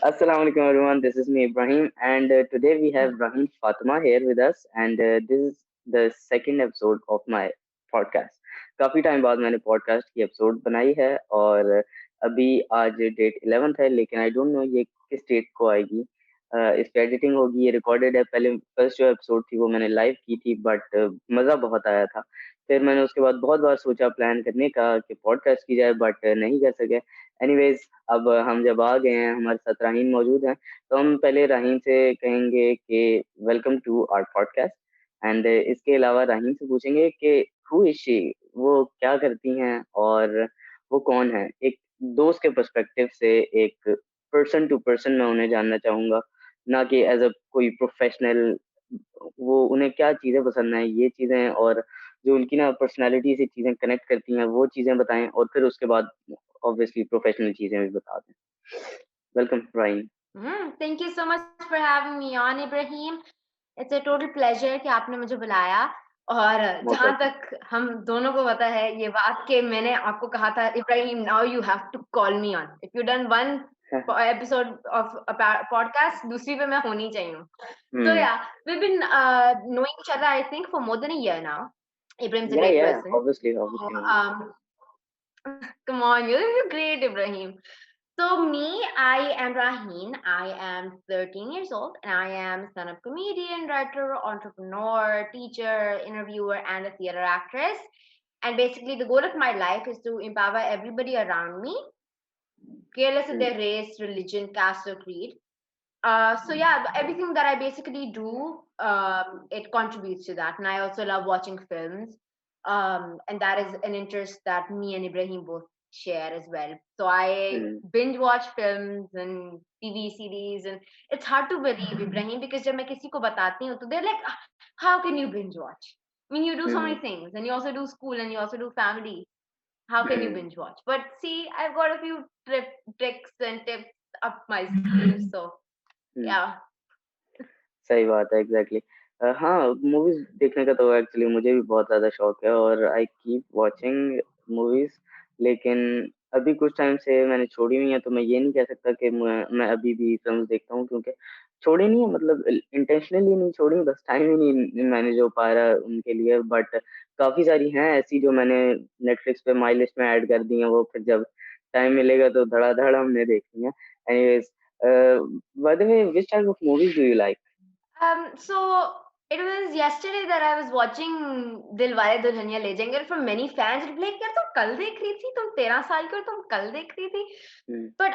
Assalamu alaikum everyone. This is me Ibrahim, and today we have Rahim Fatima here with us, and this is the second episode of my podcast. काफी time बाद मैंने podcast की episode बनाई है और अभी आज date 11th है, लेकिन आई डोंट नो ये किस डेट को आएगी। इस पे एडिटिंग होगी, ये रिकॉर्डेड है। पहले फर्स्ट जो एपिसोड थी वो मैंने लाइव की थी, बट मज़ा बहुत आया था। फिर मैंने उसके बाद बहुत बार सोचा प्लान करने का कि पॉडकास्ट की जाए, बट नहीं कर सके। एनीवेज, अब हम जब आ गए हैं, हमारे साथ राहीन मौजूद हैं, तो हम पहले राहीन से कहेंगे कि welcome to our podcast. And इसके अलावा राहीन से पूछेंगे कि हु इज शी, वो क्या करती हैं और वो कौन है। एक दोस्त के पर्सपेक्टिव से, एक पर्सन टू पर्सन मैं उन्हें जानना चाहूंगा, ना कि एज अ कोई प्रोफेशनल। वो उन्हें क्या चीजें पसंद है, ये चीजें, और जो उनकी ना पर्सनालिटी से चीजें कनेक्ट करती हैं वो चीजें बताएं, और फिर उसके बाद ऑब्वियसली प्रोफेशनल चीजें भी बता दें। Welcome Raheen. Thank you so much for having me on, Ibrahim. It's a total pleasure कि आपने मुझे बुलाया। और मोस्ट जहाँ वेलकम। तक हम दोनों को पता है ये बात कि मैंने आपको कहा था, Ibrahim, now you have to call me on. If you done one episode of a podcast, दूसरी पे मैं होनी चाहिए हूँ। So hmm. yeah, we've been knowing each other, I think, for more than a year now. Ibrahim's a या great या person. Obviously So, obviously. come on, you're great, Ibrahim. So me, I am Raheen. I am 13 years old, and I am son of comedian, writer, entrepreneur, teacher, interviewer, and a theater actress. And basically, the goal of my life is to empower everybody around me, careless of their race, religion, caste, or creed. So yeah, everything that I basically do, it contributes to that. And I also love watching films, and that is an interest that me and Ibrahim both share as well. So I binge watch films and TV series, and it's hard to believe, Ibrahim, because जब मैं किसी को बताती हूँ, तो they're like, how can you binge watch? I mean, you do so many things, and you also do school, and you also do family. How can you binge watch? But see, I've got a few tricks and tips up my sleeve, so yeah. सही बात है, exactly. हाँ, movies देखने का तो actually मुझे भी बहुत ज्यादा शौक है, और आई कीप वॉचिंग मूवीज। लेकिन अभी कुछ टाइम से मैंने छोड़ी हुई है, तो मैं ये नहीं कह सकता कि मैं अभी भी फिल्म देखता हूँ, क्योंकि छोड़ी नहीं है, मतलब इंटेंशनली नहीं छोड़ी, बस टाइम ही नहीं मैनेज हो पा रहा उनके लिए। बट काफी सारी हैं ऐसी जो मैंने नेटफ्लिक्स पे माई लिस्ट में ऐड कर दी हैं, वो फिर जब टाइम मिलेगा तो धड़ाधड़ हमने देखनी है। Anyways, by the way, which type of movies do you like? So it was yesterday that I was watching Dilwale Dulhania Le Jayenge. For many fans, it'd be like, यार तुम कल देख रही थी, तुम 13 साल की हो, तुम कल देख रही थी. But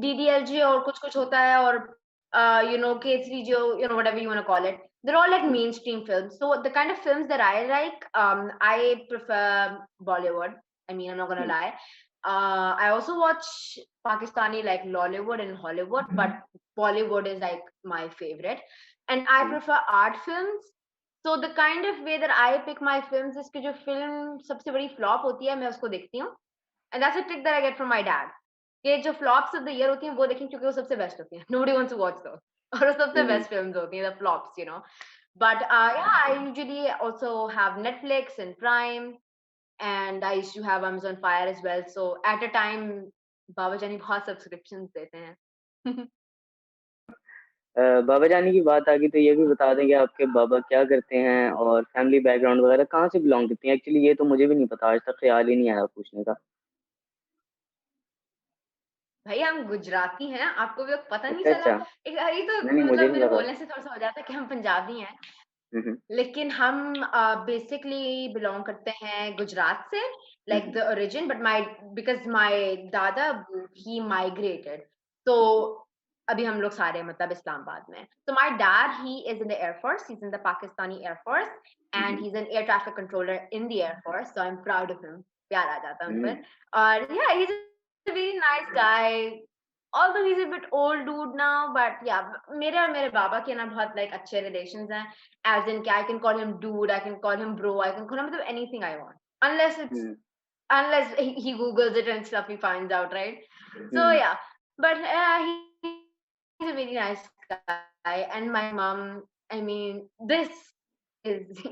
DDLJ और कुछ कुछ होता है, और K3J, whatever you want to call it. They're all like mainstream films. So the kind of films that I like, I prefer Bollywood. I mean, I'm not gonna lie. I also watch Pakistani, like Lollywood and Hollywood, but Bollywood is like my favorite. And I prefer art films. So the kind of way that I pick my films is कि जो film सबसे बड़ी flop होती है, मैं उसको देखती हूँ. And that's a trick that I get from my dad. कि जो flops of the year होती हैं वो देखें, क्योंकि वो सबसे best होती हैं. Nobody wants to watch those. और वो सबसे best films होती हैं, the flops. But yeah, I usually also have Netflix and Prime, and I used to have Amazon Fire as well. So at a time, बाबा जानी बहुत subscriptions देते हैं. बाबा जानी की बात आ गई तो ये भी बता दें कि आपके बाबा क्या करते हैं, और फैमिली बैकग्राउंड वगैरह कहाँ से बिलोंग करती हैं। एक्चुअली ये तो मुझे भी नहीं पता, आज तक ख्याल ही नहीं आया पूछने का। भाई हम गुजराती हैं, आपको भी पता नहीं अच्छा चला? अच्छा। एक ये तो नहीं नहीं, मुझे मतलब नहीं मेरे पता। बोलने से थोड़ा सा हो जाता है कि हम पंजाबी हैं, हम्म लेकिन हम बेसिकली बिलोंग करते हैं गुजरात से, like the origin. But my because my दादा, ही माइग्रेटेड, तो अभी हम लोग सारे मतलब इस्लामाबाद में हैं. तो my dad, he is in the air force, he is in the Pakistani air force, and he is an air traffic controller in the air force. So I am proud of him. प्यार आ जाता है उन पर. और या, he is a very nice guy. Although he's a bit old dude now, but yeah, मेरे और मेरे बाबा के ना बहुत like अच्छे relations हैं. As in, I can call him dude, I can call him bro, I can call him anything I want, unless he googles it and stuff, he finds out, right? So hmm yeah, but he's a very nice guy. And my mom, I mean, this is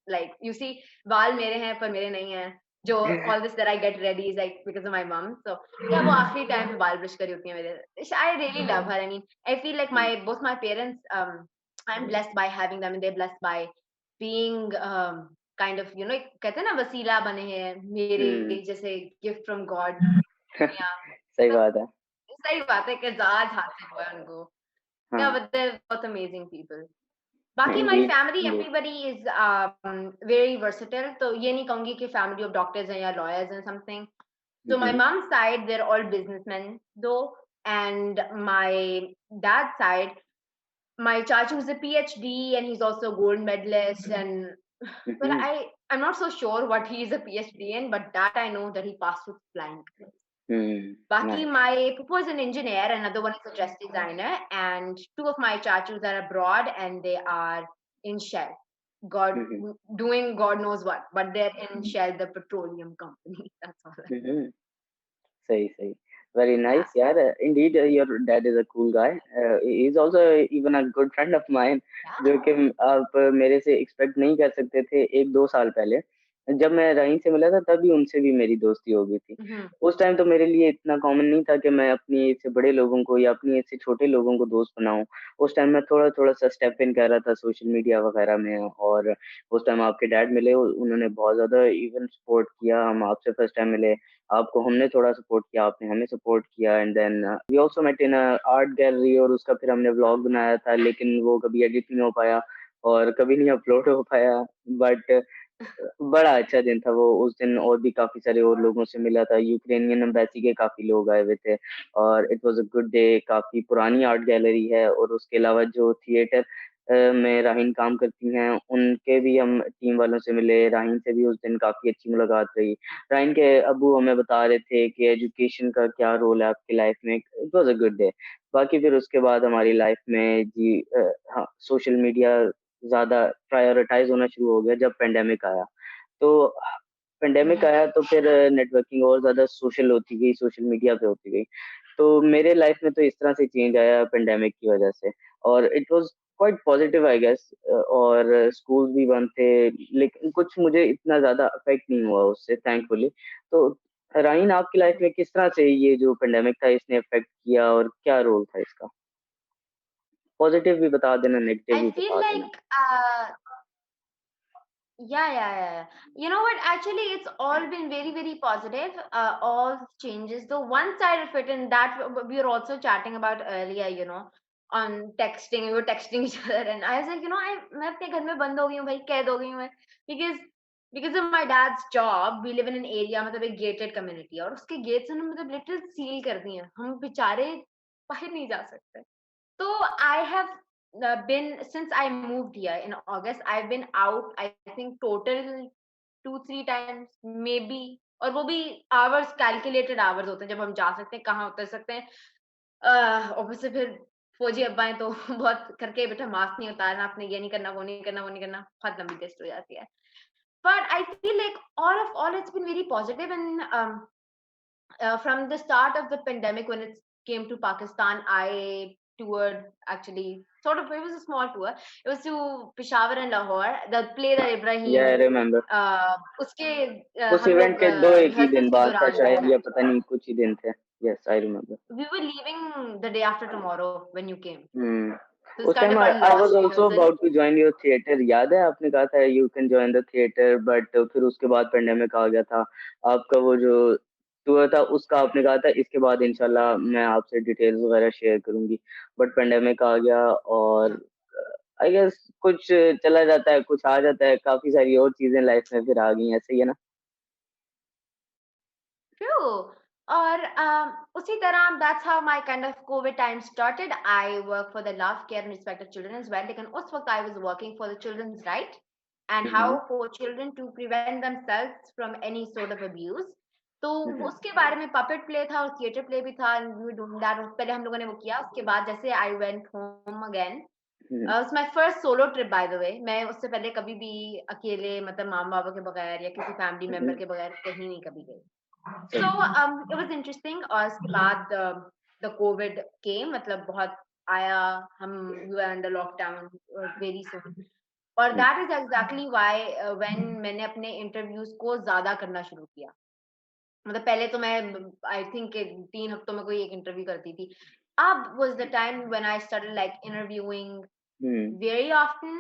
like, you see, बाल मेरे हैं पर मेरे नहीं हैं. जो all this that I get ready is like because of my mom. So yeah, वो आखिरी टाइम पे बाल ब्रश करी होती है मेरे. I really love her. I mean, I feel like my both my parents, I'm blessed by having them, and they're blessed by being kind of, you know, कहते हैं ना वसीला बने हैं मेरे हम्म. जैसे gift from God. Yeah, सही but बात है. सही बात है कि एजाज हासिल हुआ है उनको. Yeah, हाँ. but they're both amazing people. बाकी my Indeed. family, Indeed. everybody is very versatile. तो ये नहीं कहूंगी कि family of doctors हैं या lawyers and something. So my hmm. mom's side, they're all businessmen though, and my dad's side, my chachu is a PhD and he's also a gold medalist. And well, hmm. I'm not so sure what he is a PhD in, but that I know that he passed with flying. Baki, nice. my papa is an engineer, another one is a dress designer, and two of my chachus are abroad and they are in Shell. God hmm. doing God knows what, but they're in Shell, the petroleum company. That's all. हम्म. सही सही. Very Yeah. nice, yeah. Indeed, your dad is a cool guy. He's also even a good friend of mine, जो Yeah. कि आप मेरे से expect नहीं कर सकते थे 1-2 साल पहले. जब मैं रहीम से मिला था तभी उनसे भी मेरी दोस्ती हो गई थी. Mm-hmm. उस टाइम तो मेरे लिए इतना कॉमन नहीं था कि मैं अपनी एज से बड़े लोगों को या अपनी एज से छोटे लोगों को दोस्त बनाऊं. उस टाइम मैं थोड़ा-थोड़ा सा स्टेप इन कर रहा था सोशल मीडिया वगैरह में. और उस टाइम आपके डैड मिले, उन्होंने बहुत ज़्यादा इवन सपोर्ट किया. हम आपसे फर्स्ट टाइम मिले, आपको हमने थोड़ा सपोर्ट किया, आपने हमें सपोर्ट किया. And then we also met in a art gallery और उसका फिर हमने व्लॉग बनाया था, लेकिन वो कभी एडिट नहीं हो पाया और कभी नहीं अपलोड हो पाया. बट बड़ा अच्छा दिन था वो उस दिन. और भी काफ़ी सारे और लोगों से मिला था, यूक्रेनियन एम्बेसी के काफ़ी लोग आए हुए थे और it was a good day. काफ़ी पुरानी आर्ट गैलरी है और उसके अलावा जो थिएटर में राहीन काम करती हैं, उनके भी हम टीम वालों से मिले. राहीन से भी उस दिन काफ़ी अच्छी मुलाकात रही. राहीन के अब्बू हमें बता रहे थे कि एजुकेशन का क्या रोल है आपकी लाइफ में. It was a good day. बाकी फिर उसके बाद हमारी लाइफ में जी हाँ, सोशल मीडिया ज़्यादा प्रायोरिटाइज़ होना शुरू हो गया जब पैंडेमिक आया. तो पैंडेमिक आया तो फिर नेटवर्किंग और ज़्यादा सोशल होती गई, सोशल मीडिया पे होती गई. तो मेरे लाइफ में तो इस तरह से चेंज आया पैंडेमिक की वजह से. और it was quite positive I guess. और स्कूल भी बंद थे, लेकिन कुछ मुझे इतना ज़्यादा अफेक्ट नहीं हुआ उससे थैंकफुली. तो राहीन, आपकी लाइफ में किस तरह से ये जो पैंडेमिक था इसने अफेक्ट किया और क्या रोल था इसका? पॉजिटिव भी बता देना, नेगेटिव I भी feel बता देना. like yeah. You know what? Actually, it's all been very, very positive. All changes. The one side of it, and that we were also chatting about earlier, you know, on texting. We were texting each other, and I was like, you know, मैं अपने घर में बंद हो गई हूँ भाई, कैद हो गई हूँ मैं, because because of my dad's job, we live in an area, मतलब एक gated community, और उसके gates ने मतलब literal seal कर दिए हैं. हम बेचारे बाहर नहीं जा सकते. So I have been since I moved here in August. I've been out. I think total 2-3 times maybe. और वो भी hours calculated hours होते हैं जब हम जा सकते हैं कहाँ उतर सकते हैं. ऑफिस से फिर फौजी अब्बा हैं तो बहुत करके बेटा मास्क नहीं उतारना आपने ये नहीं करना वो नहीं करना वो नहीं करना बहुत लंबी लिस्ट हो जाती है. But I feel like all it's been very positive. And from the start of the pandemic, when it came to Pakistan, I toured actually. Sort of, it was a small tour. It was to Peshawar and Lahore. The play that या आई Ibrahim, remember. उसके उस हम event लोग के 2 एक ही दिन rehearsals के बाद था दौरान शायद, गए. या पता नहीं कुछ ही दिन थे. Yes, I remember. We were leaving the day after tomorrow when you came. Hmm. So it's उस kind time of our I was last also rehearsal. About to join your theatre. याद है आपने कहा था you can join the theatre, but फिर उसके बाद pandemic आ गया था. आपका वो जो टूर था उसका आपने कहा था इसके बाद इंशाल्लाह मैं आपसे डिटेल्स वगैरह शेयर करूंगी. बट पेंडेमिक आ गया और आई गेस कुछ चला जाता है, कुछ आ जाता है. काफी सारी और चीजें लाइफ में फिर आ गई. ऐसे ही है ना. True. और उसी तरह that's how my kind of COVID time started. I work for the love, care and respect of children as well. लेकिन उस वक्त I was working for the children's right and how hmm. for children to prevent themselves from any sort of abuse. तो हम्म. उसके बारे में puppet play था और theater play भी था. And we were doing that. पहले हम लोगों ने वो किया. उसके बाद जैसे I went home again. Hmm. It's my first solo trip by the way. मैं उससे पहले कभी भी अकेले मतलब मामा बाबा के बगैर या किसी फैमिली मेंबर हम्म. के बगैर कहीं नहीं कभी गई. So सही. it was interesting. और उसके बाद the COVID came. मतलब बहुत आया. हम we were under lockdown very soon. और hmm, that is exactly why when मैंने अपने इंटरव्यूज को ज्यादा करना शुरू किया। मतलब पहले तो मैं आई थिंक 3 हफ्तों में कोई एक इंटरव्यू करती थी। अब was the time when I started like interviewing hmm, very often,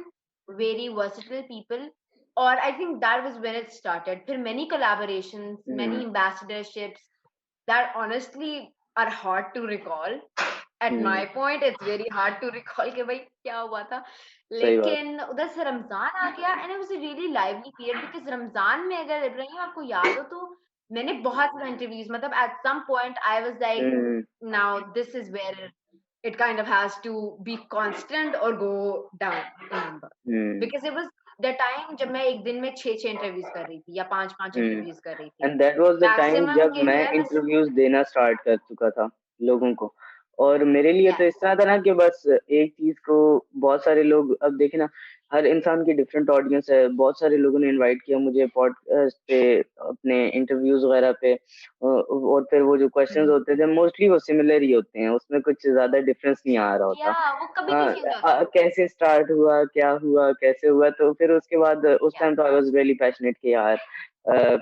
very versatile people, or I think that was when it started. फिर many collaborations, many hmm, ambassadorships that honestly are hard to recall. At my hmm, point, it's very hard to recall कि भाई क्या हुआ था। सही बात। लेकिन उधर से रमजान आ गया and it was a really lively period because Ramzan में अगर इब्राहिम आपको याद हो तो मैंने बहुत सारे इंटरव्यूज मतलब at some point I was like hmm, now this is where it kind of has to be constant or go down in number hmm, because it was the time जब मैं एक दिन में 6 इंटरव्यूज कर रही थी या 5 हम्म। इंटरव्यूज कर रही थी। And that was the time maximum जब के जो मैं है मैं इंटरव्यूज देना स्टार्ट कर चुका था लोगों को। और मेरे लिए तो yes इस तरह था ना कि बस एक चीज को बहुत सारे लोग, अब देखे ना, हर इंसान की डिफरेंट ऑडियंस है। बहुत सारे लोगों ने इनवाइट किया मुझे पॉडकास्ट पे, अपने इंटरव्यूज वगैरह पे। और फिर वो जो क्वेश्चंस हम्म, होते थे मोस्टली वो सिमिलर ही होते हैं, उसमें कुछ ज्यादा डिफरेंस नहीं आ रहा या होता। वो कभी नहीं हाँ, चेंज होता। कैसे स्टार्ट हुआ, क्या हुआ, कैसे हुआ, तो फिर उसके बाद उस या टाइम तो आई वाज रियली पैशनेट कि यार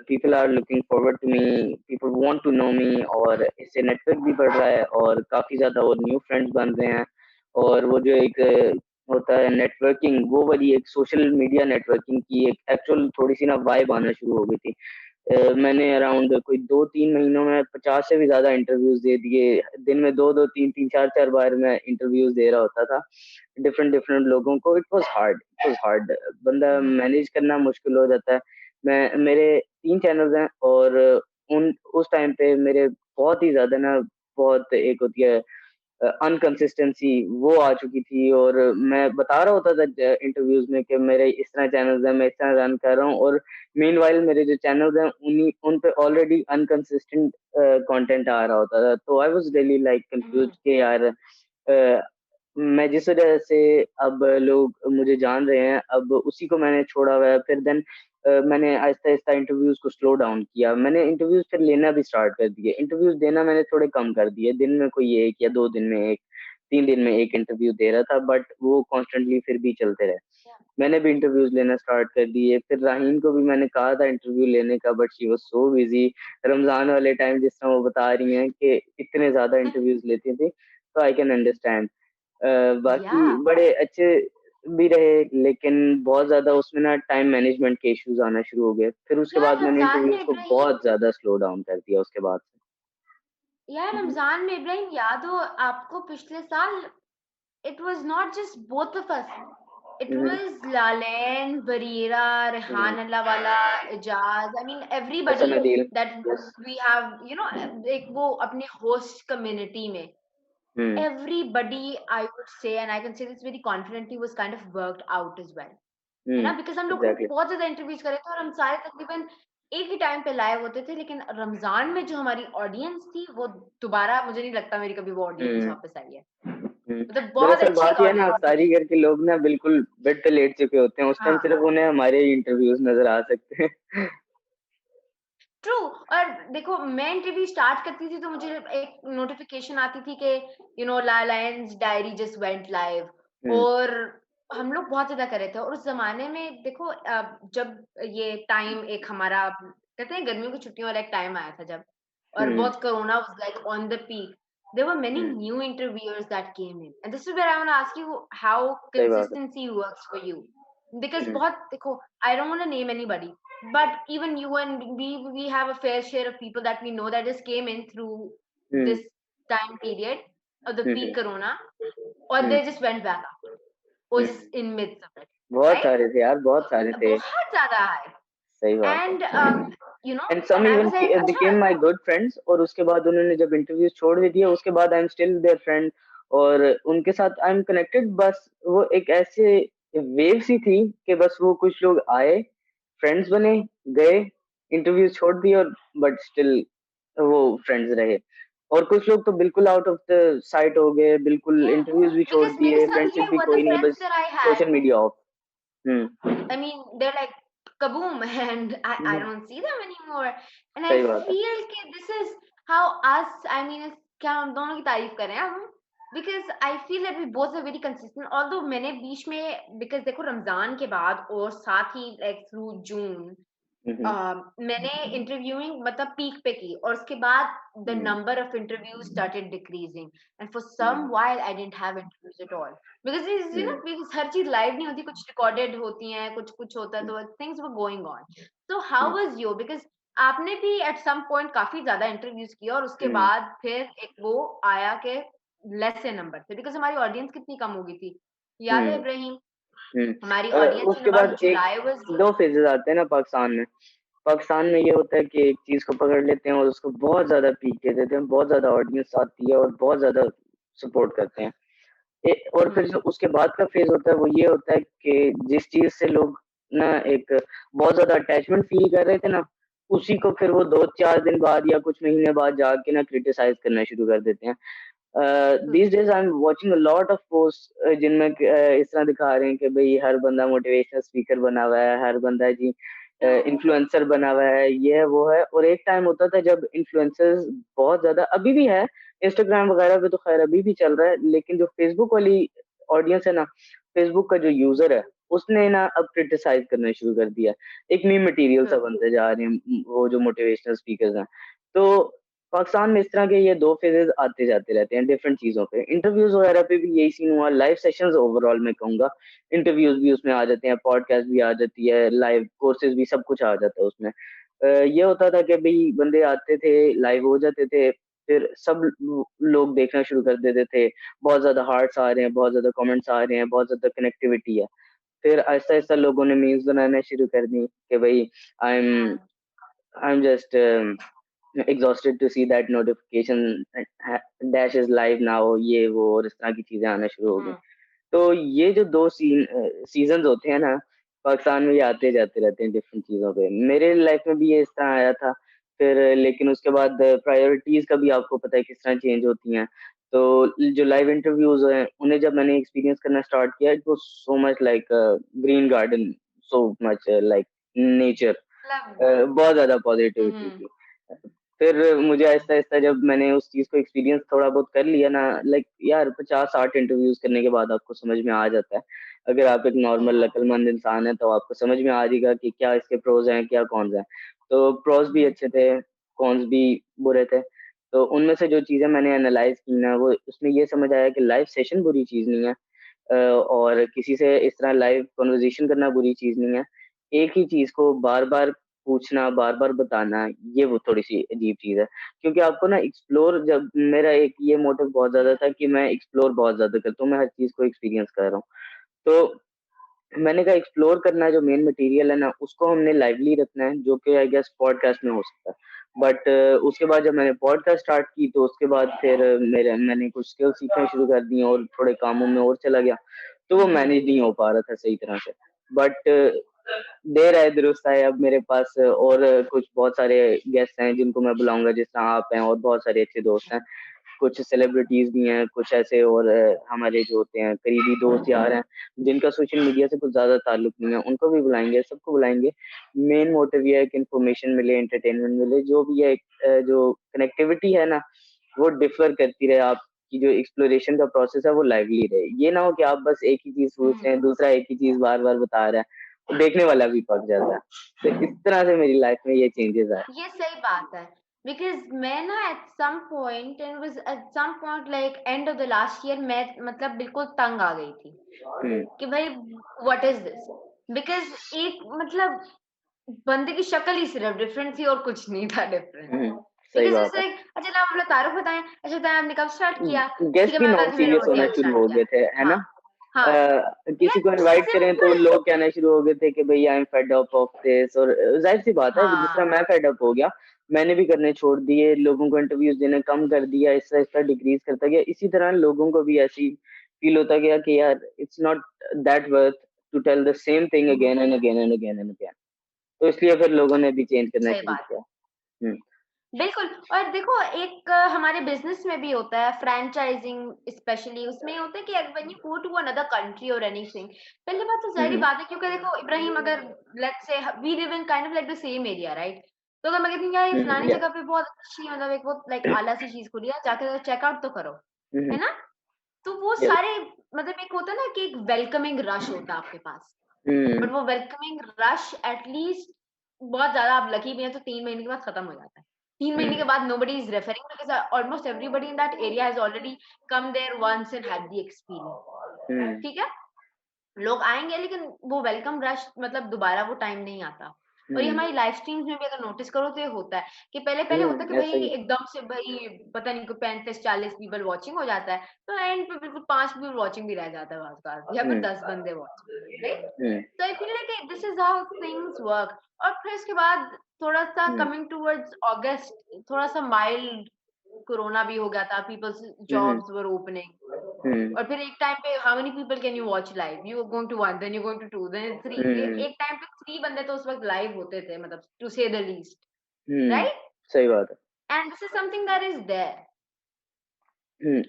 people are looking forward to me, people want to know me, और इससे नेटवर्क भी बढ़ रहा है और काफी ज्यादा और न्यू फ्रेंड्स बन रहे हैं। और वो जो एक होता है नेटवर्किंग, वो वाली एक सोशल मीडिया नेटवर्किंग की एक एक्चुअल थोड़ी सी ना वाइब आना शुरू हो गई थी। मैंने अराउंड कोई 2-3 महीनों में 50 से भी ज्यादा इंटरव्यूज दे दिए। दिन में दो दो तीन तीन चार चार बार मैं इंटरव्यूज दे रहा होता था डिफरेंट डिफरेंट लोगों को। इट वाज हार्ड बंदा हम्म, मैनेज करना मुश्किल हो जाता है। मैं मेरे 3 चैनल्स हैं, और उन उस टाइम पे मेरे बहुत ही ज्यादा ना, बहुत एक होती है अनकंसिस्टेंसी, वो आ चुकी थी। और मैं बता रहा होता था इंटरव्यूज में कि मेरे इस तरह चैनल्स हैं, मैं इस तरह रन कर रहा हूँ, और मीनवाइल मेरे जो चैनल्स हैं उन्हीं उन पे ऑलरेडी अनकंसिस्टेंट कंटेंट आ रहा होता था। तो I was really like confuse hmm, कि यार मैं जिस वजह से अब लोग मुझे जान रहे हैं, अब उसी को मैंने छोड़ा हुआ है। फिर देन मैंने आहिस्ता आहिस्ता इंटरव्यूज को स्लो डाउन किया। मैंने इंटरव्यूज फिर लेना भी स्टार्ट कर दिए, इंटरव्यूज देना मैंने थोड़े कम कर दिए। दिन में कोई एक या 2 दिन में एक, 3 दिन में एक इंटरव्यू दे रहा था, बट वो कॉन्स्टेंटली फिर भी चलते रहे। मैंने भी इंटरव्यूज लेना स्टार्ट कर दिए। फिर राहीन को भी मैंने कहा था इंटरव्यू लेने का, but she was so busy. Ramzan वाले टाइम जिस तरह वो बता रही हैं कि इतने ज्यादा इंटरव्यूज लेती थी, तो आई कैन अंडरस्टैंड। या बाकी बड़े अच्छे भी रहे, लेकिन बहुत ज्यादा उसमें ना टाइम मैनेजमेंट के इश्यूज आना शुरू हो गए। फिर उसके यार बाद मैंने रमजान में इंटरव्यूज को इब्राहिम बहुत ज्यादा स्लो डाउन कर दिया उसके बाद यार से। रमजान में इब्राहिम याद हो आपको पिछले साल it was not just both of us. It hmm, was Lalen, Barira, hmm, Rehan Allawala, Ijaz. I mean, Hasan everybody Adeel. that yes. we have, एक वो अपने host community में, हम्म, everybody, I would say, and I can say this very confidently, was kind of worked out as well. है हम्म, ना? Because हम लोग exactly. बहुत ज़्यादा इंटरव्यूज़ करे थे और हम सारे तकरीबन एक ही टाइम पे लाइव होते थे, लेकिन रमज़ान में जो हमारी ऑडियंस थी, वो दोबारा मुझे नहीं लगता मेरी कभी वो ऑडियंस हम्म, वापस आई है। हम्म। मतलब बहुत दरअसल अच्छी बात यह है ना, ऑडियंस। सारी घर के लोग ना बिल्कुल बेड पे लेट चुके होते हैं, उस टाइम हाँ, सिर्फ उन्हें हमारे इंटरव्यूज नजर आ सकते हैं। ट्रू। और देखो मैं इंटरव्यू स्टार्ट करती थी तो मुझे एक नोटिफिकेशन आती थी कि lions diary just went live. Hmm, और हम लोग बहुत ज़्यादा कर रहे थे और उस ज़माने में देखो जब ये टाइम एक हमारा कहते हैं गर्मियों की छुट्टियों वाला एक टाइम आया था जब और हम्म, बहुत corona was like on the peak. There were many hmm, new interviewers that came in and this is where I want to ask you how सही बात है। Consistency works for you because hmm, बहुत देखो I don't want to name anybody but even you and we have a fair share of people that we know that just came in through hmm, this time period of the hmm, peak corona or hmm, they just went back after or hmm. just in midst of it, बहुत right? सारे थे यार, बहुत सारे थे। बहुत ज़्यादा है। सही बात है। And and some and I even was like अच्छा। बिकेम माय गुड फ्रेंड्स, और उसके बाद उन्होंने जब इंटरव्यूज छोड़ भी दिया, उसके बाद I am still there friend, और उनके साथ आई एम कनेक्टेड। बस वो एक ऐसे वेव सी थी कि बस वो कुछ लोग आए, फ्रेंड्स बने, गए, इंटरव्यूज छोड़ दिए, और बट स्टिल वो फ्रेंड्स रहे। और कुछ लोग तो बिल्कुल आउट ऑफ द साइट हो गए, बिल्कुल Yeah, इंटरव्यूज भी छोड़ because मेरे दिए, साथ ये फ्रेंडशिप भी हुआ था कोई नहीं, friends बस that I had। Social media of. Hmm, I mean, they're like kaboom, and I hmm, don't see them anymore. And I सही बात है। feel कि this is how us, I mean, क्या हम दोनों की तारीफ करें हम? Because I feel that we both are very consistent although मैंने बीच में बिकॉज देखो रमजान के बाद और साथ ही लाइक थ्रू जून हम्म, मैंने इंटरव्यूइंग मतलब पीक पे की और उसके बाद the hmm, number of interviews started decreasing and for some hmm, while I didn't have interviews at all because you know hmm, because हर चीज लाइव नहीं होती कुछ रिकॉर्डेड होती हैं कुछ कुछ होता है तो things were going on so how hmm, was you because आपने भी एट सम पॉइंट काफी ज्यादा इंटरव्यूज किया और उसके हम्म, बाद फिर एक वो आया कि लेस से नंबर थे बिकॉज हमारी ऑडियंस कितनी कम हो गई थी याद है हम्म, इब्राहिम हम्म। हमारी ऑडियंस इन उसके बाद अबाउट एक जुलाई वाज दो फेजेस आते हैं ना पाकिस्तान में। पाकिस्तान में ये होता है कि एक चीज को पकड़ लेते हैं और उसको बहुत ज्यादा पीक दे देते हैं, बहुत ज्यादा ऑडियंस आती है और बहुत ज्यादा सपोर्ट करते हैं। और फिर जो उसके बाद का फेज होता है वो ये होता है कि जिस चीज से लोग ना एक बहुत ज्यादा अटैचमेंट फील कर रहे थे ना, उसी को फिर वो 2-4 दिन बाद या कुछ महीने बाद जाके ना क्रिटिसाइज करना शुरू कर देते हैं। these days I'm watching a lot of posts जिनमें इस तरह दिखा रहे हैं कि भाई हर बंदा मोटिवेशनल स्पीकर बना हुआ है, हर बंदा जी इन्फ्लुएंसर बना हुआ है, ये है वो है। और एक टाइम होता था जब इन्फ्लुएंसर्स बहुत ज्यादा, अभी भी है, इंस्टाग्राम वगैरह पे तो खैर अभी भी चल रहा है, लेकिन जो फेसबुक वाली ऑडियंस है ना, फेसबुक का जो यूजर है, उसने ना अब क्रिटिसाइज करना शुरू कर दिया। एक मीम मटेरियल सा बनते जा रहे हैं वो जो मोटिवेशनल स्पीकर्स हैं। तो पाकिस्तान में इस तरह के ये दो फेजेस आते जाते रहते हैं डिफरेंट चीजों पे। इंटरव्यूज वगैरह पे भी यही सीन हुआ, लाइव सेशंस ओवरऑल मैं कहूंगा, इंटरव्यूज भी उसमें आ जाते हैं, पॉडकास्ट भी आ जाती है, लाइव कोर्सेज भी, सब कुछ आ जाता है उसमें। ये होता था कि भाई बंदे आते थे, लाइव हो जाते थे, फिर सब लोग देखना शुरू कर देते थे, बहुत ज्यादा हार्ट्स आ रहे हैं, बहुत ज्यादा कमेंट्स आ रहे हैं, बहुत ज्यादा कनेक्टिविटी है। फिर आहिस्ता आहिस्ता लोगों ने मीम्स बनाना शुरू कर दी कि भाई आई एम हाँ I am just exhausted to see that notification dash is live now, ये वो और इस तरह की चीजें आना शुरू हो गई। तो ये जो दो सीजन होते हैं ना, पाकिस्तान में ये आते जाते रहते हैं डिफरेंट चीजों पे। मेरे लाइफ में भी ये इस तरह आया था। फिर लेकिन उसके बाद प्रायोरिटीज का भी आपको पता है किस तरह चेंज होती हैं। तो जो लाइव इंटरव्यूज हैं उन्हें जब मैंने एक्सपीरियंस करना स्टार्ट किया, it was so much like green garden, so much like nature, मतलब बहुत ज्यादा पॉजिटिविटी हम्म थी। फिर मुझे आहिस्ता आहिस्ता जब मैंने उस चीज को एक्सपीरियंस थोड़ा बहुत कर लिया ना, लाइक यार 50-60 इंटरव्यूज करने के बाद आपको समझ में आ जाता है। अगर आप एक सही नॉर्मल बात अक्लमंद इंसान है तो आपको समझ में आ जाएगा कि क्या इसके प्रोज हैं, क्या कॉन्स हैं। तो प्रोज भी अच्छे थे, कॉन्स भी बुरे थे। तो उनमें से जो चीजें मैंने एनालाइज की ना, वो उसमें ये समझ आया कि लाइव सेशन बुरी चीज नहीं है, और किसी से इस तरह लाइव कॉन्वर्जेशन करना बुरी चीज नहीं है। एक ही चीज को बार बार पूछना, बार बार बताना, ये वो थोड़ी सी अजीब चीज है। क्योंकि आपको ना एक्सप्लोर, जब मेरा एक ये मोटिव बहुत ज्यादा था कि मैं एक्सप्लोर बहुत ज्यादा करता हूँ, मैं हर चीज को एक्सपीरियंस कर रहा हूँ। तो मैंने कहा एक्सप्लोर करना है, जो मेन मटेरियल है ना उसको हमने लाइवली रखना है, जो कि आई गेस पॉडकास्ट में हो सकता है। बट उसके बाद जब मैंने पॉडकास्ट स्टार्ट की तो उसके बाद फिर मैंने कुछ स्किल सीखना शुरू कर दी और थोड़े कामों में और चला गया, तो वो मैनेज नहीं हो पा रहा था सही तरह से। बट देर आए दुरुस्त आए, अब मेरे पास और कुछ बहुत सारे गेस्ट हैं जिनको मैं बुलाऊंगा, जिस तरह आप हैं और बहुत सारे अच्छे दोस्त हैं, कुछ सेलिब्रिटीज भी हैं, कुछ ऐसे और हमारे जो होते हैं करीबी दोस्त यार हैं जिनका सोशल मीडिया से कुछ ज्यादा ताल्लुक नहीं है, उनको भी बुलाएंगे, सबको बुलाएंगे। मेन मोटिव ये है कि इन्फॉर्मेशन मिले, एंटरटेनमेंट मिले, जो भी है जो कनेक्टिविटी है ना, वो डिफर करती रहे, आपकी जो एक्सप्लोरेशन का प्रोसेस है वो लाइवली रहे। ये ना हो कि आप बस एक ही चीज पूछ रहे हैं, दूसरा एक ही चीज बार बार बता रहा है, तो देखने वाला भी पक जाता है। तो इस तरह से मेरी लाइफ में ये चेंजेस आए। ये सही बात है बिकॉज मैं ना at some point and was at some point like end of the last year मैं मतलब बिल्कुल तंग आ गई थी हम्म, कि भाई व्हाट इज दिस बिकॉज एक मतलब बंदे की शक्ल ही सिर्फ डिफरेंट थी और कुछ नहीं था डिफरेंट सही बिकॉज बात इट्स है। लाइक अच्छा ना आप लोग तारुफ बताएं अच्छा बताएं आपने कब स्टार्ट किया ठीक गेस्ट है भी मैं नॉन बताती हूँ मैंने सीरियस होना ओटीएल शुरू स्टार्ट हो किया गए थे, है हाँ ना। हाँ किसी यार को इनवाइट करें तो सिंपल लोग कहना शुरू हो गए थे कि भाई I am fed up of this, और जाहिर सी बात है जिस तरह हाँ मैं फेड अप हो गया, मैंने भी करने छोड़ दिए, लोगों को इंटरव्यूज देना कम कर दिया, इसका इसका डिक्रीज करता गया। इसी तरह लोगों को भी ऐसी फील होता गया कि यार it's not that worth to tell the same thing again and again and again and again. तो इसलिए फिर लोगों ने भी चेंज करना सही शुरू बात किया। हम्म, बिल्कुल और देखो एक हमारे बिजनेस में भी होता है फ्रैंचाइजिंग स्पेशली उसमें ये होता है कि when you go to another country और एनीथिंग पहली बात तो जाहिर हम्म, बात है क्योंकि देखो इब्राहिम अगर let's say we live in kind of like the same area right तो अगर मैं कहती हूँ यार ये फलानी या जगह पे बहुत अच्छी मतलब एक बहुत लाइक आला सी चीज खुली है जाके चेकआउट तो करो है ना तो वो Yes. सारे मतलब एक होता है ना कि एक वेलकमिंग रश होता है आपके पास, बट हम्म वो वेलकमिंग रश एटलीस्ट बहुत ज्यादा आप लकी भी हैं तो 3 महीने के बाद खत्म हो जाता है। 3 महीने के हम्म बाद nobody is referring because almost everybody in that area has already come there once and had the experience. हम्म ठीक है, लोग आएंगे लेकिन वो वेलकम रश मतलब दोबारा वो टाइम नहीं आता। और ये हम्म हमारी लाइव स्ट्रीम्स में भी अगर नोटिस करो तो ये होता है कि पहले पहले होता है कि भाई ऐसा ही। एकदम से भाई पता नहीं कोई 35-40 पीपल वॉचिंग हो जाता है, तो एंड पे बिल्कुल 5 पीपल वॉचिंग भी रह जाता है बार या फिर हम्म 10 बंदे वॉचिंग, राइट? हम्म तो I feel like this is how things work. और फिर इसके बाद थोड़ा सा हम्म कमिंग टूवर्ड्स अगस्त थोड़ा सा माइल्ड कोरोना भी हो गया था, peoples hmm jobs were opening. Hmm और फिर एक टाइम पे how many people can you watch live, you going to one then you going to two then three, hmm एक टाइम पे 3 बंदे तो उस वक्त लाइव होते थे, मतलब टू से द लीस्ट, हम्म राइट? सही बात है। And this is something that is there.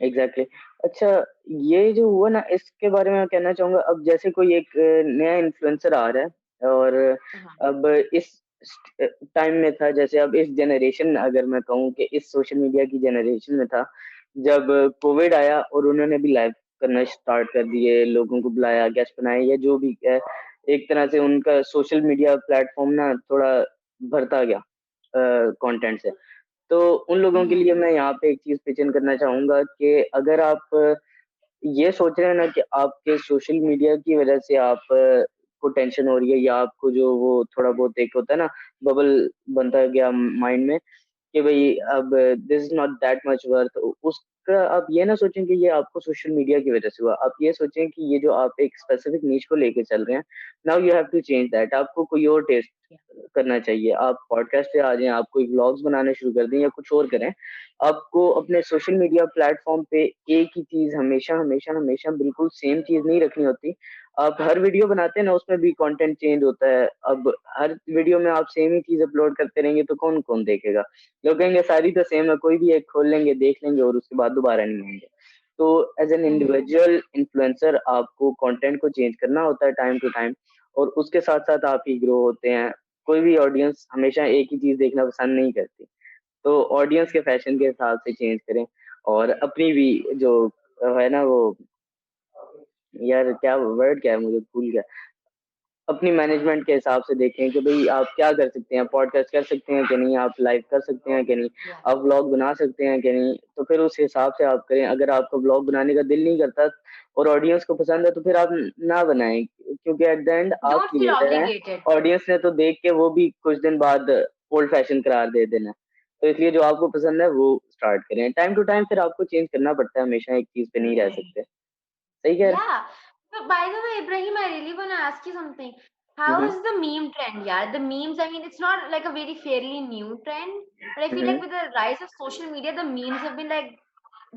Exactly. अच्छा, ये जो हुआ ना इसके बारे में मैं कहना चाहूंगा। अब जैसे कोई एक नया इन्फ्लुएंसर आ रहा है और हाँ, अब इस टाइम में था, जैसे अब इस जनरेशन, अगर मैं कहूँ कि इस सोशल मीडिया की जनरेशन में था, जब कोविड आया और उन्होंने भी लाइव करना स्टार्ट कर दिए, लोगों को बुलाया, गेस्ट बनाए, या जो भी है, एक तरह से उनका सोशल मीडिया प्लेटफॉर्म ना थोड़ा भरता गया कंटेंट से। तो उन लोगों के लिए मैं यहाँ पे एक चीज पिचिन करना चाहूंगा कि अगर आप ये सोच रहे हैं ना कि आपके सोशल मीडिया की वजह से आप को टेंशन हो रही है, या आपको जो वो थोड़ा बहुत एक होता है ना, बबल बनता गया माइंड में, कि भाई अब this is not that much worth, उसका आप ये ना सोचें कि ये आपको सोशल मीडिया की वजह से हुआ। आप ये सोचें कि ये जो आप एक स्पेसिफिक नीच को लेके चल रहे हैं, now you have to change that. आपको कोई और टेस्ट करना चाहिए। आप पॉडकास्ट पे आ जाएं, आप कोई व्लॉग्स बनाने शुरू कर दें या कुछ और करें। आपको अपने सोशल मीडिया प्लेटफॉर्म पे एक ही चीज हमेशा हमेशा हमेशा बिल्कुल सेम चीज नहीं रखनी होती। आप हर वीडियो बनाते हैं ना, उसमें भी कंटेंट चेंज होता है। अब हर वीडियो में आप सेम ही चीज अपलोड करते रहेंगे तो कौन कौन देखेगा? लोग कहेंगे सारी तो सेम है, कोई भी एक खोल लेंगे, देख लेंगे और उसके बाद दोबारा नहीं आएंगे। तो एज एन इंडिविजुअल इन्फ्लुएंसर आपको कंटेंट को चेंज करना होता है टाइम टू टाइम, और उसके साथ साथ आप ही ग्रो होते हैं। कोई भी ऑडियंस हमेशा एक ही चीज देखना पसंद नहीं करती। तो ऑडियंस के फैशन के हिसाब से चेंज करें, और अपनी भी जो है ना वो, यार क्या वर्ड क्या है मुझे भूल गया, अपनी मैनेजमेंट के हिसाब से देखें कि भाई आप क्या कर सकते हैं, पॉडकास्ट कर सकते हैं कि नहीं, आप लाइव कर सकते हैं कि नहीं, आप व्लॉग बना सकते हैं कि नहीं। तो फिर उस हिसाब से आप करें। अगर आपका व्लॉग बनाने का दिल नहीं करता और ऑडियंस को पसंद है, तो फिर आप ना बनाएं, क्योंकि एट द एंड आप डोंट फील क्रिएटर हैं। ऑब्लिगेटेड। ऑडियंस ने तो देख के वो भी कुछ दिन बाद ओल्ड फैशन करार दे देना। तो इसलिए जो आपको पसंद है वो स्टार्ट करें। टाइम टू टाइम फिर आपको चेंज करना पड़ता है, हमेशा एक चीज पे नहीं रह सकते। सही कह रहे Yeah. But by the way, Ibrahim, I really want to ask you something. How हैं? is the meme trend? Yeah, the memes, I mean, it's not like a very fairly new trend, but I feel like hmm with the rise of social media, the memes have been like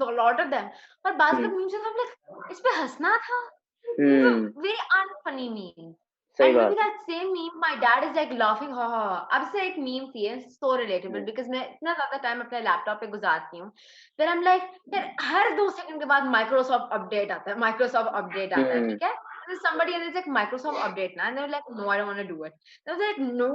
a lot of them. But बात हम्म लोग memes हैं, तो हम like इस पे हंसना था. These are hmm very unfunny memes. सही And maybe बात है। that same meme, my dad is like laughing, ha ha ha. अब से एक meme थी, it's so relatable because मैं इतना ज़्यादा time अपने laptop पे गुजारती हूँ. Then I'm like, फिर हर 2 सेकंड के बाद Microsoft update आता है, Microsoft update आता है, हम्म ठीक है? And then somebody and it's like Microsoft update ना, and they're like, no, I don't want to do it. And I was like, no,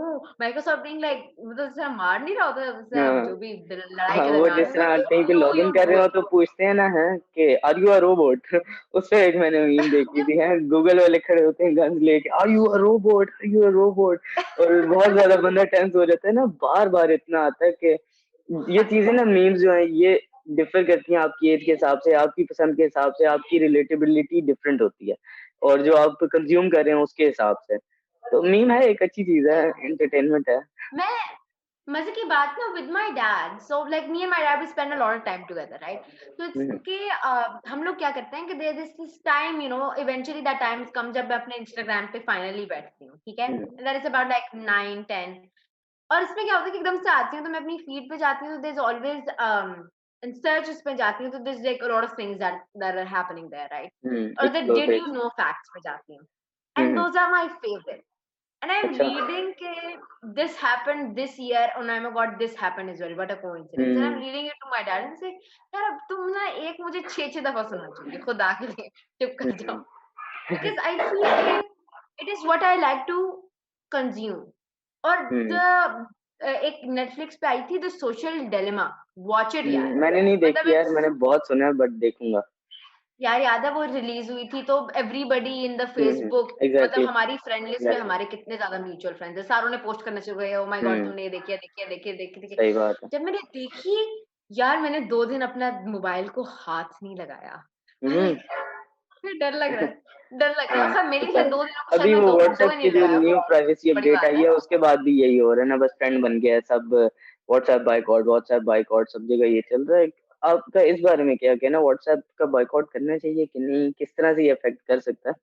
Microsoft being like, मतलब उससे मार नहीं रहा होता, उससे हाँ जो भी लड़ाई हाँ, के वो दरमियान. I जिस was like, तरह कहीं पे no, लॉग इन you कर रहे do हो it. तो पूछते हैं ना, है कि आर यू अ रोबोट? उस पे एक मैंने मीम देखी थी, है गूगल वाले खड़े होते हैं गन्स लेके, are you a robot, are you a robot? और बहुत ज्यादा बंदा टेंस हो जाता है ना, बार बार इतना आता है कि ये चीजें ना, मीम्स जो है ये डिफर करती हैं आपकी एज के हिसाब से, आपकी पसंद के हिसाब से, आपकी रिलेटेबिलिटी डिफरेंट होती है, और जो आप कंज्यूम कर रहे हैं उसके हिसाब से। तो मीम है, एक अच्छी चीज है, सही बात. एंटरटेनमेंट है। मैं मजे की बात ना with my dad, so like me and my dad we spend a lot of time together, right? So it's हम्म कि हम लोग क्या करते हैं कि there is this time, you know, eventually that time comes जब मैं अपने Instagram पे finally बैठती हूँ, ठीक है? हम्म And that is about like 9-10. और इसमें क्या होता है कि एकदम से आती हूँ तो मैं अपनी फीड पे जाती हूँ, तो there's always in search उस पे जाती हूँ तो there's like a lot of things that are happening there, right? और the एक्सप्लोर did पे। you know facts पे जाती हूँ, and hmm those are my favorite. And I'm अच्छा। reading ke this happened this year, and oh my god, this happened as well. What a coincidence! And I'm hmm reading it to my dad and say, यार अब तुम ना एक मुझे 6-6 दफा सुना चाहिए, खुदा के लिए चुप कर जाओ. हम्म Because I feel के it is what I like to consume. और हम्म एक Netflix पे आई थी The Social Dilemma. Watch it यार. मैंने नहीं देखी मतलब यार, it's मैंने बहुत सुना है, बट देखूंगा। यार याद है वो रिलीज हुई थी तो एवरीबडी इन द फेसबुक, मतलब एग्जैक्टली हमारी फ्रेंड लिस्ट में एग्जैक्टली। हमारे कितने ज्यादा म्यूचुअल फ्रेंड्स है, सारों ने पोस्ट करना शुरू किया, ओ माय गॉड हम्म। तुमने ये देखी है, देखी है, देखी है, देखी देखी। सही बात है। जब मैंने देखी, यार मैंने 2 दिन अपना मोबाइल को हाथ नहीं लगाया। हम्म। लाइक फिर डर लग रहा है, डर लग रहा है, हाँ, और शायद मेरे पता लिए है। 2 दिनों को शायद अभी मैं वो दो फोटो व्हाट्सएप भी की नहीं जो लगाया, वो न्यू प्राइवेसी बड़ी अपडेट बात आई है। है उसके बाद भी यही हो रहा है ना, बस ट्रेंड बन गया है सब। व्हाट्सएप बाइकआउट सब जगह ये चल रहा है। आपका इस बारे में क्या कहना, व्हाट्सएप का बाइकआउट करना चाहिए कि नहीं, किस तरह से ये अफेक्ट कर सकता है?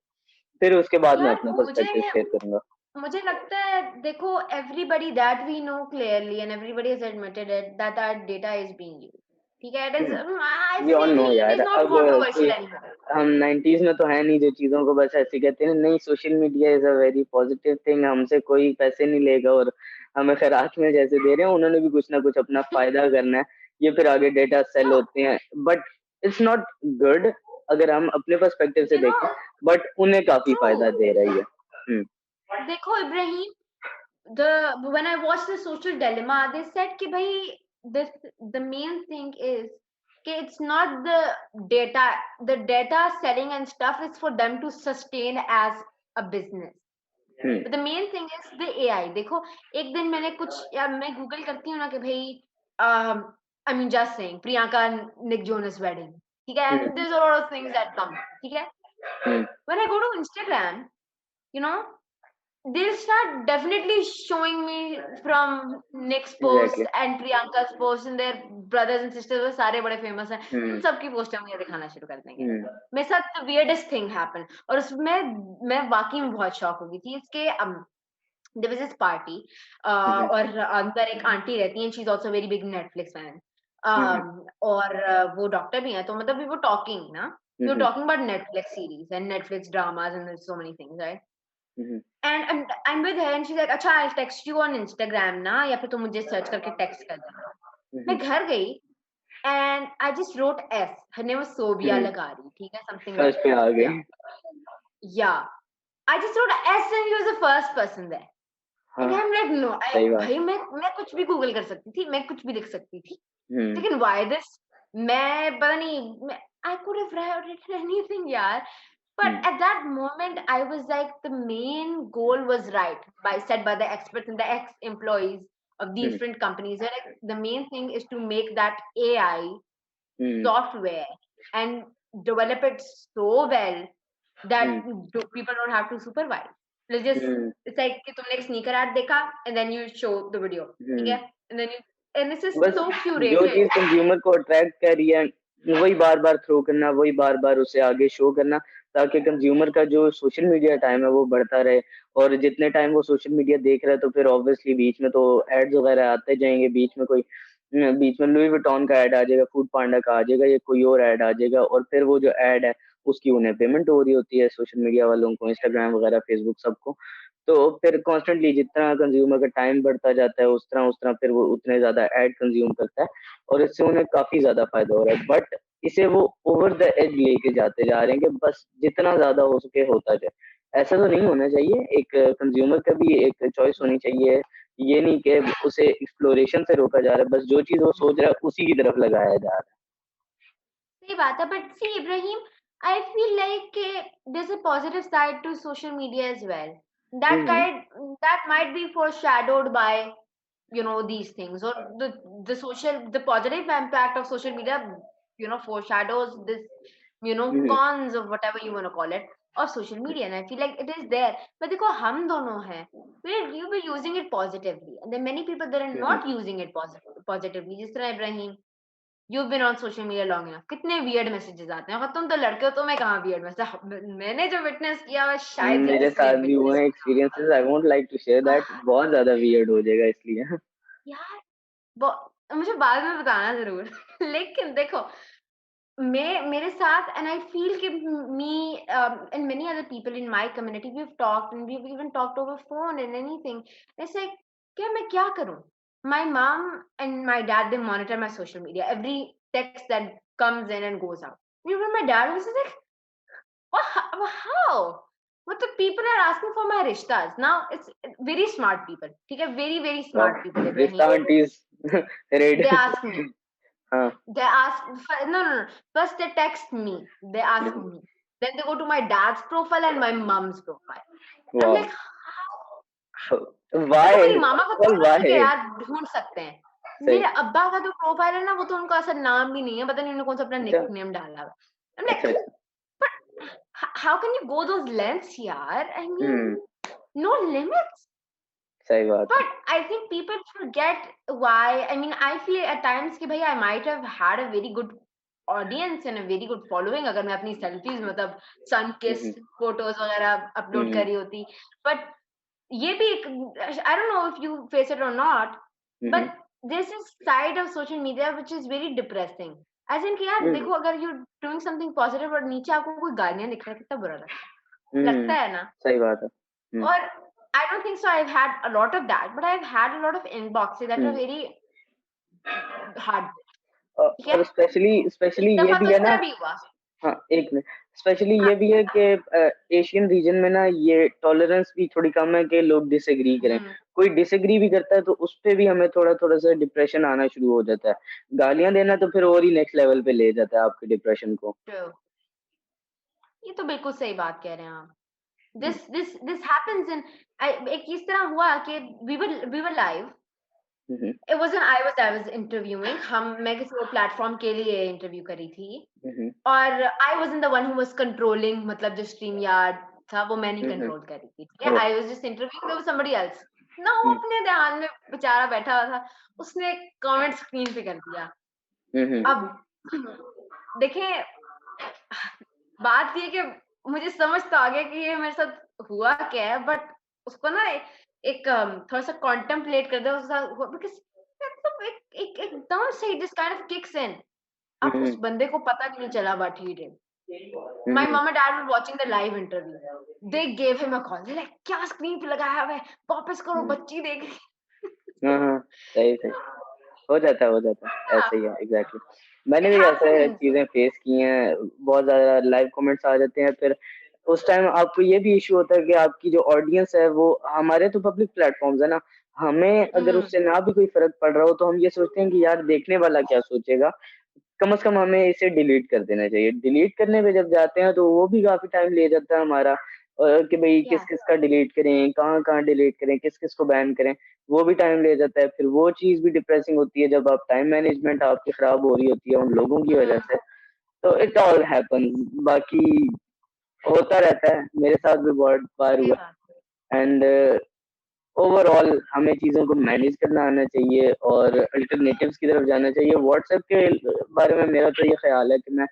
फिर उसके बाद मैं यार अपना मुझे पर्सपेक्टिव शेयर करूंगा। मुझे लगता है, देखो, everybody that we know clearly and everybody has admitted it that our data is being used, ठीक है, it is, I we all know feel it यार, इज नॉट अब कंट्रोवर्शियल कोई एनीमोर। हम 90s में तो है नहीं जो चीजों को बस ऐसे कहते हैं नहीं, social media is a very positive thing, हमसे कोई पैसे नहीं लेगा और हमें खैरात में जैसे दे रहे हैं, उन्होंने भी कुछ ना कुछ अपना फायदा करना है। ये फिर आगे डेटा सेल नो, होते हैं, बट इट्स नॉट गुड अगर हम अपने पर्सपेक्टिव से यू नो, देखें। बट उन्हें काफी ट्रू, फायदा दे रही है। हम्म। देखो Ibrahim, the when I watched the social dilemma, they said कि भाई this the main thing is कि it's not data the data selling and stuff is for them to sustain as a business, hmm. but the main thing is the AI। देखो, एक दिन मैंने कुछ, या मैं गूगल करती हूँ ना कि भाई I mean just saying Priyanka Nick Jonas wedding, ठीक है, हम्म। and there's a lot of things that come, ठीक है, हम्म। when I go to Instagram, you know, they'll start definitely showing me from Nick's post exactly. and Priyanka's post and their brothers and sisters, वो सारे बड़े famous हैं, उन हम्म। सबकी post मुझे दिखाना शुरू कर देंगे। हम्म। मेरे साथ the weirdest thing happened, और उसमें मैं वाकई में बहुत शॉक हो गई थी इसके। there was this party, हम्म। और अंदर एक आंटी रहती है, she's also very big Netflix fan, हम्म। और वो डॉक्टर भी हैं, तो मतलब we were talking ना, we were hmm. talking about Netflix series and Netflix dramas and there's so many things, right? Hmm. And I'm with her and she's like, अच्छा I'll text you on Instagram ना, या फिर तुम मुझे search करके text कर देना। मैं हम्म। घर गई and I just wrote S, her name was Sobia hmm. Lagari, ठीक है, something like फर्स्ट पे that, आ गए। yeah, yeah, I just wrote S and he was the first person there, and हाँ, I'm like, no, सही बात। भाई मैं कुछ भी गूगल कर सकती थी, मैं कुछ भी लिख सकती थी, हम्म। लेकिन why this, मैं पता नहीं, मैं I could have written anything यार, but hmm. at that moment I was like the main goal was right by set by the experts and the ex-employees of these hmm. different companies. They're like, the main thing is to make that AI hmm. software and develop it so well that hmm. people don't have to supervise. Let's just, hmm. it's like कि तुमने एक sneaker ad देखा and then you show the video, ठीक हम्म। है, and then you, and this is बस so जो curated. चीज consumer को अट्रैक्ट कर रही है वही बार बार थ्रो करना, वही बार बार उसे आगे शो करना, ताकि कंज्यूमर का जो सोशल मीडिया टाइम है वो बढ़ता रहे। और जितने टाइम वो सोशल मीडिया देख रहा है तो फिर ऑब्वियसली बीच में तो एड्स वगैरह आते जाएंगे, बीच में लुई विटॉन का ऐड आ जाएगा, फूड पांडा का आ जाएगा, या कोई और ऐड आ जाएगा, और फिर वो जो ऐड है उसकी उन्हें पेमेंट हो रही होती है सोशल मीडिया वालों को, इंस्टाग्राम वगैरह फेसबुक सबको। तो फिर कॉन्स्टेंटली जितना कंज्यूमर का टाइम बढ़ता जाता है उस तरह फिर वो उतने ज्यादा एड कंज्यूम करता है, और इससे उन्हें काफी ज्यादा फायदा हो रहा है। बट इसे वो ओवर द एज लेके जाते जा रहे हैं कि बस जितना ज्यादा हो सके होता जाए। ऐसा तो नहीं होना चाहिए, एक कंज्यूमर का भी एक चॉइस होनी चाहिए। ये नहीं कि उसे एक्सप्लोरेशन से रोका जा रहा है, बस जो चीज वो सोच रहा है उसी की तरफ लगाया जा रहा सही बात है, but see Ibrahim, I feel like there's a positive side to social media as well. है। That that might be foreshadowed by, you know, these things, or the positive impact of social media, you know, foreshadows this, you know, hmm. cons of whatever you want to call it of social media, and I feel like it is there. But देखो हम दोनों हैं, you be using it positively, and there are many people that are hmm. not using it positively. जिस तरह Ibrahim, you've been on social media long enough, कितने weird messages आते हैं, और तुम तो लड़के हो तो मैं कहाँ weird मैसेज, मैंने जो विटनेस किया वह शायद ही मेरे किसी ने साथ भी हुए विटनेस हैं किया experiences, I won't like to share that, होगा। बहुत ज्यादा वियर्ड हो जाएगा इसलिए। यार मुझे बाद में बताना जरूर लेकिन देखो, मैं मेरे साथ, and I feel कि me and many other people in my community, we've talked and we've even talked over phone and anything. It's like, क्या मैं क्या करूं? My mom and my dad, they monitor my social media, every text that comes in and goes out. Even my dad was like, how? What the people are asking for my rishtas now? It's very smart people, ठीक है, very very smart people, रिश्ता Ibrahim. Aunties red. They ask me. हाँ. They ask, no, no, no. First they text me. They ask Mhm. me. Then they go to my dad's profile and my mom's profile. I'm like, Wow. देखो मेरी Why? मामा का Well, तो ठीक है why? यार, ढूंढ सकते हैं. मेरे सही. अब्बा का जो प्रोफाइल है ना, वो तो उनका असल नाम भी नहीं है, पता नहीं उन्होंने कौन सा अपना अच्छा. निकनेम डाला है. I'm like, अच्छा. अच्छा. but how can you go those lengths, यार? I mean, hmm. no limits. सही बात है. But I think people forget why. I mean, I feel at times कि भाई I might have had a very good audience and a very good following अगर मैं अपनी selfies मतलब sun हम्म. kissed photos वगैरह upload हम्म. करी होती. But ये भी एक, I don't know if you face it or not, hmm. but there's this side of social media which is very depressing. As in कि यार हम्म. देखो, अगर you're doing something positive और नीचे आपको कोई गालियां दिख रहा है, कितना बुरा लगता हम्म. है ना. सही बात है. हम्म. Or I don't think so. I've had a lot of that, but I've had a lot of inboxes that are hmm. very hard. ठीक है. और स्पेशली स्पेशली एक ये दफा तो भी इस है ना. तरह भी हुआ. हाँ, एक मिनट. स्पेशली हाँ. ये भी है कि एशियन रीजन में ना ये टॉलरेंस भी थोड़ी कम है कि लोग डिसएग्री करें. हम्म. कोई डिसएग्री भी करता है तो उस पे भी हमें थोड़ा थोड़ा सा डिप्रेशन आना शुरू हो जाता है. गालियां देना तो फिर और ही नेक्स्ट लेवल पे ले जाता है आपके डिप्रेशन को. True. ये तो बिल्कुल सही बात कह रहे हैं आप. हम्म. This happens in. एक इस तरह हुआ कि we were live. Hmm. It wasn't I was interviewing. मैं किसी और प्लेटफॉर्म के लिए इंटरव्यू करी थी. हम्म. और I wasn't the one who was controlling, मतलब जो स्ट्रीम यार्ड था वो मैं नहीं हम्म. कंट्रोल कर रही थी. ठीक है. I was just interviewing, there was somebody else. ना वो हम्म. अपने ध्यान में बेचारा बैठा हुआ था. उसने कमेंट स्क्रीन पे कर दिया. हम्म. अब देखें, बात ये कि मुझे समझ तो आ गया कि ये मेरे साथ हुआ क्या है, बट उसको ना एक थोड़ा सा कॉन्टेम्पलेट कर दो उसके साथ, बिकॉज एकदम से just kind of kicks in. अब उस हम्म. बंदे को पता भी नहीं चला what he did. My hmm. mom and dad were watching the live interview. They gave him a call. They're like, क्या स्क्रीन पे लगाया हुआ है, वापस करो, हम्म. बच्ची देख रही हाँ, हाँ, सही सही. हो जाता है, है. ऐसे ही है, एग्जैक्टली. मैंने It भी ऐसे happens. चीजें फेस की हैं. बहुत ज्यादा लाइव कमेंट्स आ जाते हैं. फिर उस टाइम आपको ये भी इशू होता है कि आपकी जो ऑडियंस है वो हमारे तो पब्लिक प्लेटफॉर्म्स है ना. हमें अगर हम्म. उससे ना भी कोई फर्क पड़ रहा हो तो हम ये सोचते हैं कि यार देखने वाला क्या सोचेगा. कम से कम हमें इसे डिलीट कर देना चाहिए. डिलीट करने पे जब जाते हैं तो वो भी काफी टाइम ले जाता है हमारा. कि भाई किस Yeah. किस का डिलीट करें, कहाँ कहाँ डिलीट करें, किस किस को बैन करें. वो भी टाइम ले जाता है. फिर वो चीज भी डिप्रेसिंग होती है जब आप टाइम मैनेजमेंट आपकी खराब हो रही होती है उन लोगों की वजह हम्म. से. तो इट ऑल हैपन. बाकी होता रहता है. मेरे साथ भी बहुत बार सही हुआ. बात. एंड ओवरऑल हमें चीज़ों को मैनेज करना आना चाहिए और अल्टरनेटिव्स की तरफ जाना चाहिए. व्हाट्सएप के बारे में मेरा तो ये ख्याल है कि मैं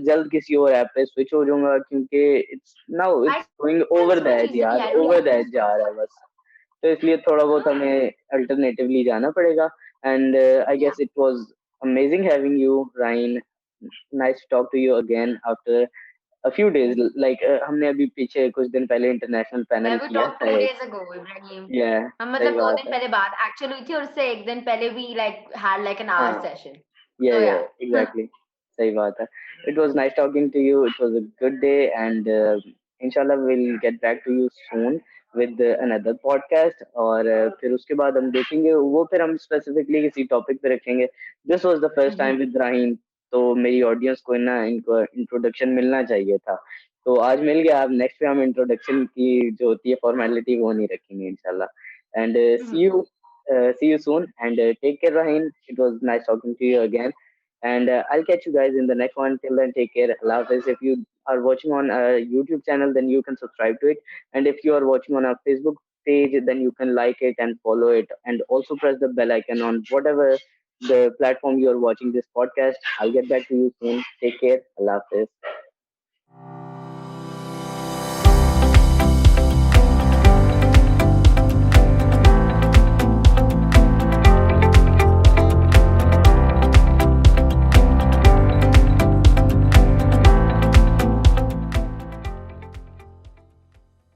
जल्द किसी और ऐप पे स्विच हो जाऊंगा क्योंकि I it's going can over the switch edge easily. यार. I don't over have the to edge जा switch. रहा है बस. तो इसलिए थोड़ा बहुत हाँ. हमें अल्टरनेटिवली जाना पड़ेगा. And I Yeah. Guess it was amazing having you Rhine. Nice to talk to you again after a few days. Like हमने अभी पीछे कुछ दिन पहले इंटरनेशनल Yeah, पैनल we किया talked था 2 days एक. ago, Ibrahim. या हम सही मतलब 2 दिन बात है. पहले बात एक्चुअली हुई थी और उससे एक दिन पहले we like had like an hour हाँ. session. Yeah, So yeah, yeah. exactly. सही बात है. It was nice talking to you. It was a good day, and inshallah we'll get back to you soon with another podcast. और फिर उसके बाद हम देखेंगे वो फिर हम specifically किसी topic पे रखेंगे. This was the first time Mhm. with Rahim. तो मेरी audience को ना इनको introduction मिलना चाहिए था. तो आज मिल गया. अब next पे हम introduction की जो होती है formality वो नहीं रखेंगे इंशाल्लाह. And Mhm. see you soon and take care, Rahim. It was nice talking to you again. And I'll catch you guys in the next one. Till then, take care. Allah Hafiz. If you are watching on a YouTube channel, then you can subscribe to it. And if you are watching on our Facebook page, then you can like it and follow it. And also press the bell icon on whatever the platform you are watching this podcast. I'll get back to you soon. Take care. Allah Hafiz.